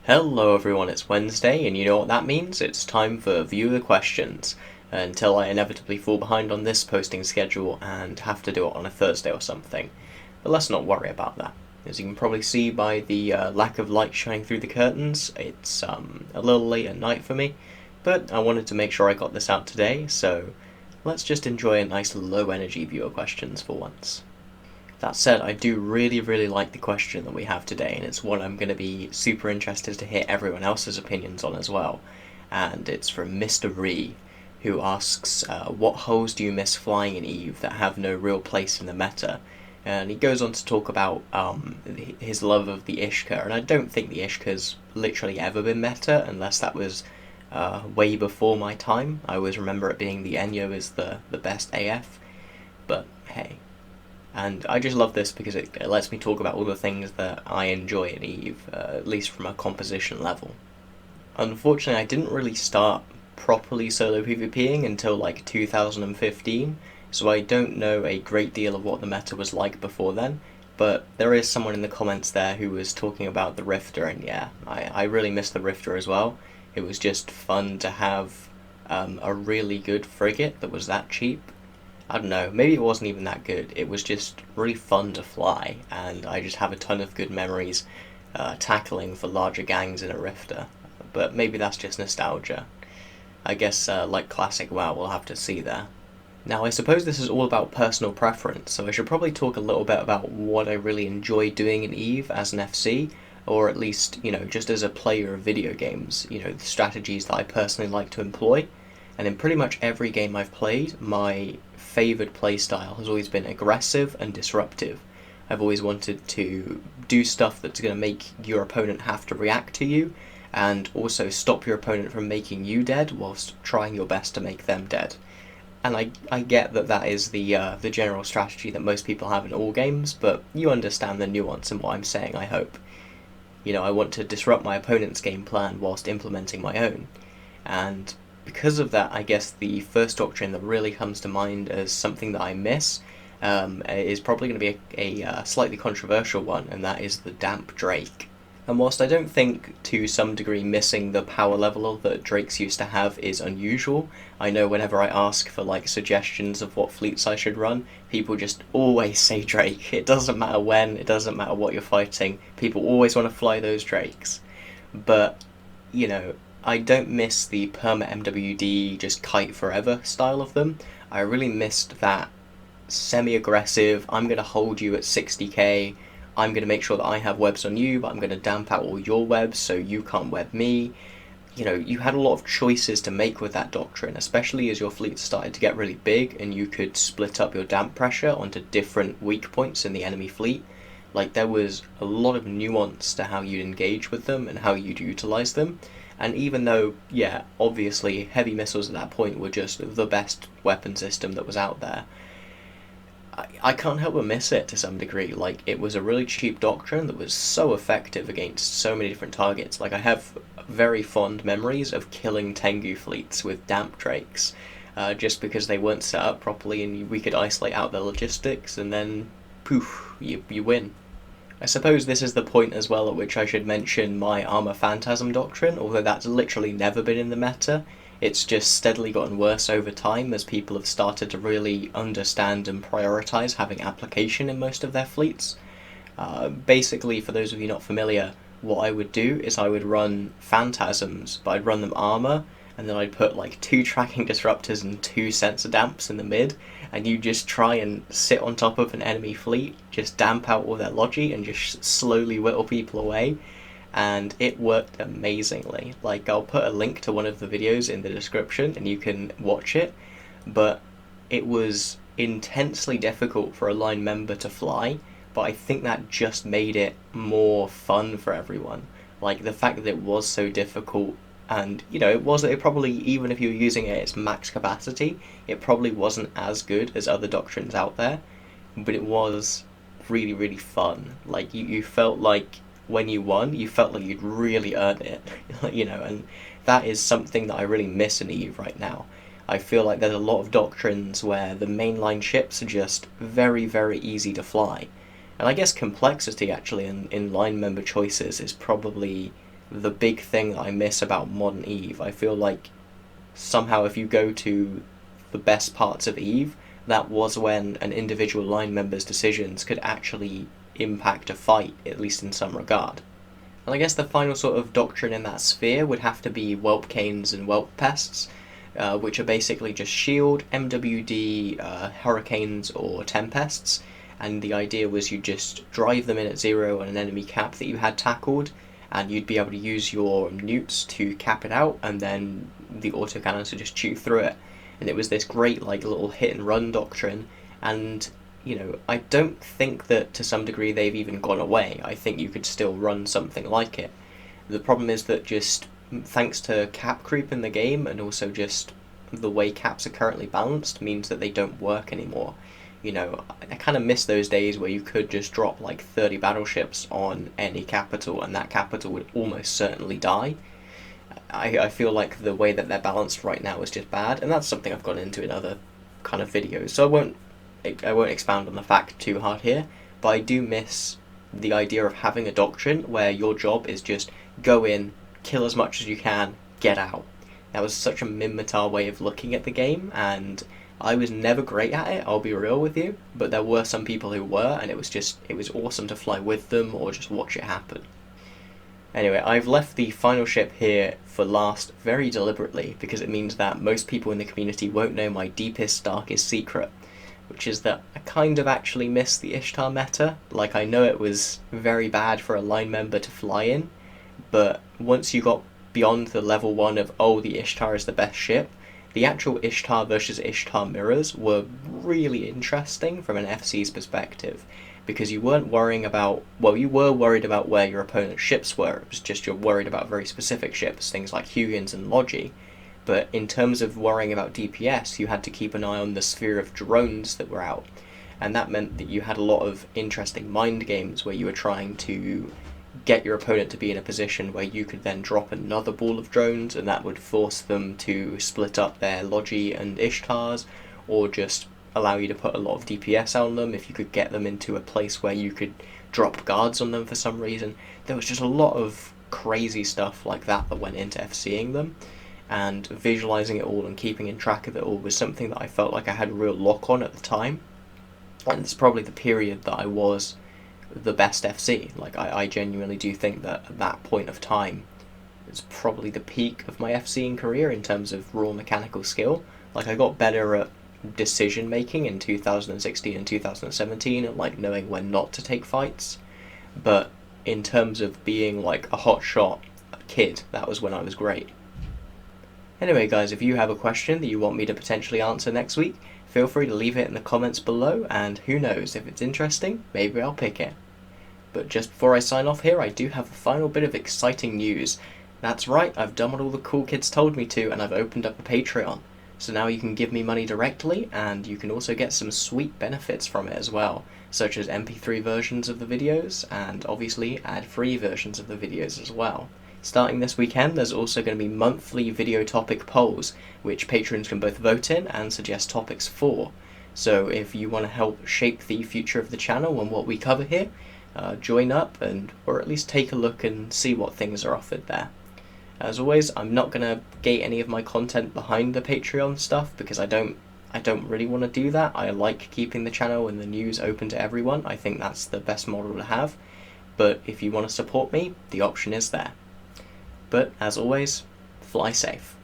Hello everyone, it's Wednesday, and you know what that means? It's time for viewer questions, until I inevitably fall behind on this posting schedule and have to do it on a Thursday or something. But let's not worry about that. As you can probably see by the lack of light shining through the curtains, it's a little late at night for me, but I wanted to make sure I got this out today, so let's just enjoy a nice low energy viewer questions for once. That said, I do really like the question that we have today, and it's one I'm going to be super interested to hear everyone else's opinions on as well. And it's from Mr. Ree, who asks, what holes do you miss flying in EVE that have no real place in the meta? And he goes on to talk about his love of the Ishtar, and I don't think the Ishtar's literally ever been meta, unless that was way before my time. I always remember it being the Enyo is the best AF, but hey. And I just love this because it lets me talk about all the things that I enjoy in EVE, at least from a composition level. Unfortunately, I didn't really start properly solo PvPing until like 2015, so I don't know a great deal of what the meta was like before then, but there is someone in the comments there who was talking about the Rifter, and yeah, I really miss the Rifter as well. It was just fun to have a really good frigate that was that cheap. I don't know, maybe it wasn't even that good. It was just really fun to fly, and I just have a ton of good memories tackling for larger gangs in a Rifter. But maybe that's just nostalgia. I guess, like classic WoW, we'll have to see there. Now, I suppose this is all about personal preference, so I should probably talk a little bit about what I really enjoy doing in EVE as an FC, or at least, just as a player of video games, the strategies that I personally like to employ. And in pretty much every game I've played, my favoured playstyle has always been aggressive and disruptive. I've always wanted to do stuff that's going to make your opponent have to react to you, and also stop your opponent from making you dead whilst trying your best to make them dead. And I get that that is the general strategy that most people have in all games, but you understand the nuance in what I'm saying, I hope. I want to disrupt my opponent's game plan whilst implementing my own. And because of that, I guess the first doctrine that really comes to mind as something that I miss is probably going to be a slightly controversial one, and that is the Damp Drake. And whilst I don't think to some degree missing the power level that Drakes used to have is unusual, I know whenever I ask for suggestions of what fleets I should run, people just always say Drake. It doesn't matter when, it doesn't matter what you're fighting, people always want to fly those Drakes. But, I don't miss the perma MWD just kite forever style of them. I really missed that semi-aggressive, I'm going to hold you at 60k, I'm going to make sure that I have webs on you, but I'm going to damp out all your webs so you can't web me. You had a lot of choices to make with that doctrine, especially as your fleet started to get really big and you could split up your damp pressure onto different weak points in the enemy fleet. There was a lot of nuance to how you'd engage with them and how you'd utilize them. And even though, yeah, obviously heavy missiles at that point were just the best weapon system that was out there, I can't help but miss it to some degree. It was a really cheap doctrine that was so effective against so many different targets. I have very fond memories of killing Tengu fleets with Damp Drakes, just because they weren't set up properly and we could isolate out their logistics, and then, poof, you win. I suppose this is the point as well at which I should mention my armor phantasm doctrine, although that's literally never been in the meta. It's just steadily gotten worse over time as people have started to really understand and prioritise having application in most of their fleets. Basically, for those of you not familiar, what I would do is I would run phantasms, but I'd run them armor, and then I'd put 2 tracking disruptors and 2 sensor damps in the mid, and you just try and sit on top of an enemy fleet, just damp out all their logi and just slowly whittle people away, and it worked amazingly. I'll put a link to one of the videos in the description and you can watch it, but it was intensely difficult for a line member to fly, but I think that just made it more fun for everyone. The fact that it was so difficult, and it probably, even if you were using it at its max capacity, it probably wasn't as good as other doctrines out there, but it was really fun. You felt like when you won, you felt like you'd really earned it, and that is something that I really miss in EVE right now. I feel like there's a lot of doctrines where the mainline ships are just very easy to fly, and I guess complexity actually in line member choices is probably the big thing that I miss about modern Eve. I feel like somehow if you go to the best parts of Eve, that was when an individual line member's decisions could actually impact a fight, at least in some regard. And I guess the final sort of doctrine in that sphere would have to be Whelp Canes and Whelp Pests, which are basically just shield, MWD, hurricanes or tempests, and the idea was you'd just drive them in at 0 on an enemy cap that you had tackled, and you'd be able to use your newts to cap it out, and then the autocannons would just chew through it. And it was this great like little hit and run doctrine, and I don't think that to some degree they've even gone away. I think you could still run something like it. The problem is that just thanks to cap creep in the game, and also just the way caps are currently balanced, means that they don't work anymore. I kind of miss those days where you could just drop like 30 battleships on any capital and that capital would almost certainly die. I feel like the way that they're balanced right now is just bad, and that's something I've gone into in other kind of videos, so I won't expound on the fact too hard here, but I do miss the idea of having a doctrine where your job is just go in, kill as much as you can, get out. That was such a Minmatar way of looking at the game, and I was never great at it, I'll be real with you, but there were some people who were, and it was awesome to fly with them or just watch it happen. Anyway, I've left the final ship here for last very deliberately, because it means that most people in the community won't know my deepest, darkest secret, which is that I kind of actually miss the Ishtar meta. Like, I know it was very bad for a line member to fly in, but once you got beyond the level 1 of, oh, the Ishtar is the best ship, the actual Ishtar versus Ishtar mirrors were really interesting from an FC's perspective, because you weren't worrying about, well, you were worried about where your opponent's ships were, it was just you're worried about very specific ships, things like Hugin's and Logi, but in terms of worrying about DPS, you had to keep an eye on the sphere of drones that were out, and that meant that you had a lot of interesting mind games where you were trying to get your opponent to be in a position where you could then drop another ball of drones, and that would force them to split up their Logi and Ishtars, or just allow you to put a lot of DPS on them if you could get them into a place where you could drop guards on them for some reason. There was just a lot of crazy stuff like that went into FCing them, and visualizing it all and keeping in track of it all was something that I felt like I had a real lock on at the time, and it's probably the period that I was the best FC. Like, I genuinely do think that at that point of time it's probably the peak of my FCing career in terms of raw mechanical skill. Like, I got better at decision making in 2016 and 2017 and like knowing when not to take fights, but in terms of being like a hot shot kid, that was when I was great. Anyway guys, if you have a question that you want me to potentially answer next week, feel free to leave it in the comments below, and who knows, if it's interesting, maybe I'll pick it. But just before I sign off here, I do have a final bit of exciting news. That's right, I've done what all the cool kids told me to, and I've opened up a Patreon. So now you can give me money directly, and you can also get some sweet benefits from it as well, such as MP3 versions of the videos, and obviously ad-free versions of the videos as well. Starting this weekend, there's also going to be monthly video topic polls, which patrons can both vote in and suggest topics for. So if you want to help shape the future of the channel and what we cover here, join up or at least take a look and see what things are offered there. As always, I'm not going to gate any of my content behind the Patreon stuff, because I don't really want to do that. I like keeping the channel and the news open to everyone. I think that's the best model to have. But if you want to support me, the option is there. But as always, fly safe.